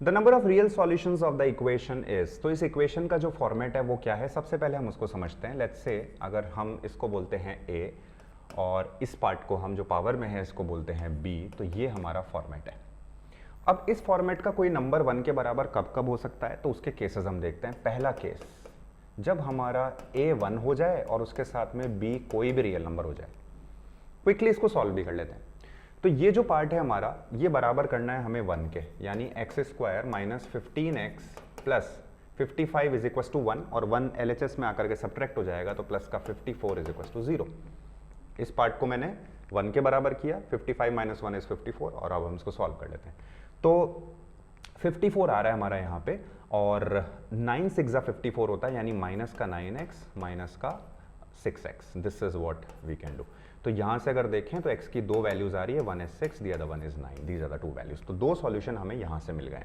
The number of real solutions of the equation is, तो इस equation का जो फॉर्मेट है वो क्या है, सबसे पहले हम उसको समझते हैं। लेट्स से अगर हम इसको बोलते हैं a और इस पार्ट को हम जो पावर में है इसको बोलते हैं b, तो ये हमारा फॉर्मेट है। अब इस फॉर्मेट का कोई नंबर 1 के बराबर कब कब हो सकता है, तो उसके केसेस हम देखते हैं। पहला केस, जब हमारा a 1 हो जाए और उसके साथ में b कोई भी रियल नंबर हो जाए। क्विकली इसको सॉल्व भी कर लेते हैं। तो ये जो पार्ट है हमारा, ये बराबर करना है हमें 1 के, यानी x square minus 15x plus 55 is equal to 1, और 1 LHS में आकर के सब्ट्रैक्ट हो जाएगा तो प्लस का 54 इज इक्वल टू 0। इस पार्ट को मैंने 1 के बराबर किया, 55 माइनस 1 इज 54, और अब हम इसको सॉल्व कर लेते हैं। तो 54 आ रहा है हमारा यहाँ पे, और 9 6 54 होता है, यानी माइनस का 9x माइनस का 6x। This is what we can do. तो यहां से अगर देखें तो x की दो वैल्यूज आ रही है, one is 6, the other one is 9। These are the two values. तो दो सॉल्यूशन हमें यहां से मिल गए।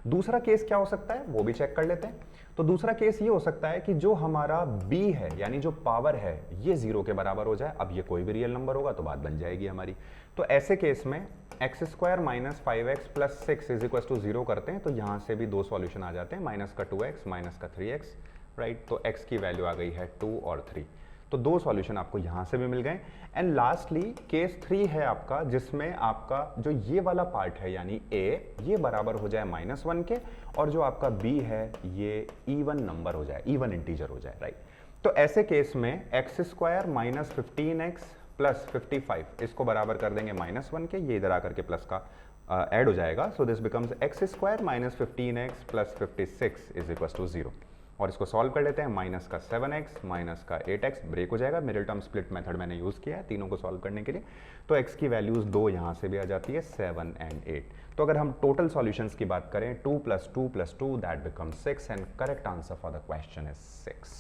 दूसरा केस क्या हो सकता है वो भी चेक कर लेते हैं। तो दूसरा केस ये हो सकता है कि जो हमारा b है, यानी जो पावर है, ये 0 के बराबर हो जाए। अब ये कोई भी रियल नंबर होगा तो बात बन जाएगी हमारी। तो ऐसे केस में x square minus 5x plus 6 is equal to 0 करते हैं, तो यहां से भी दो सॉल्यूशन आ जाते हैं, माइनस का 2x माइनस का 3x, राइट। तो x की वैल्यू आ गई है 2 और 3। तो दो सॉल्यूशन आपको यहां से भी मिल गए। एंड लास्टली केस 3 है आपका, जिसमें आपका जो ये वाला पार्ट है यानी a, ये बराबर हो जाए -1 के, और जो आपका b है ये इवन नंबर हो जाए, इवन इंटीजर हो जाए, राइट। तो ऐसे केस में x square minus 15x plus 55, इसको बराबर कर देंगे -1 के, ये इधर आकर के प्लस का ऐड हो जाएगा। So this becomes x square minus 15x plus 56 is equal to 0। और इसको सॉल्व कर लेते हैं। माइनस का 7x माइनस का 8x ब्रेक हो जाएगा। मिडिल टर्म स्प्लिट मेथड मैंने यूज किया है तीनों को सॉल्व करने के लिए। तो x की वैल्यूज 2 यहां से भी आ जाती है, 7 एंड 8। तो अगर हम टोटल सॉल्यूशंस की बात करें, 2 + 2 + 2 that becomes 6, and correct answer for the question is 6।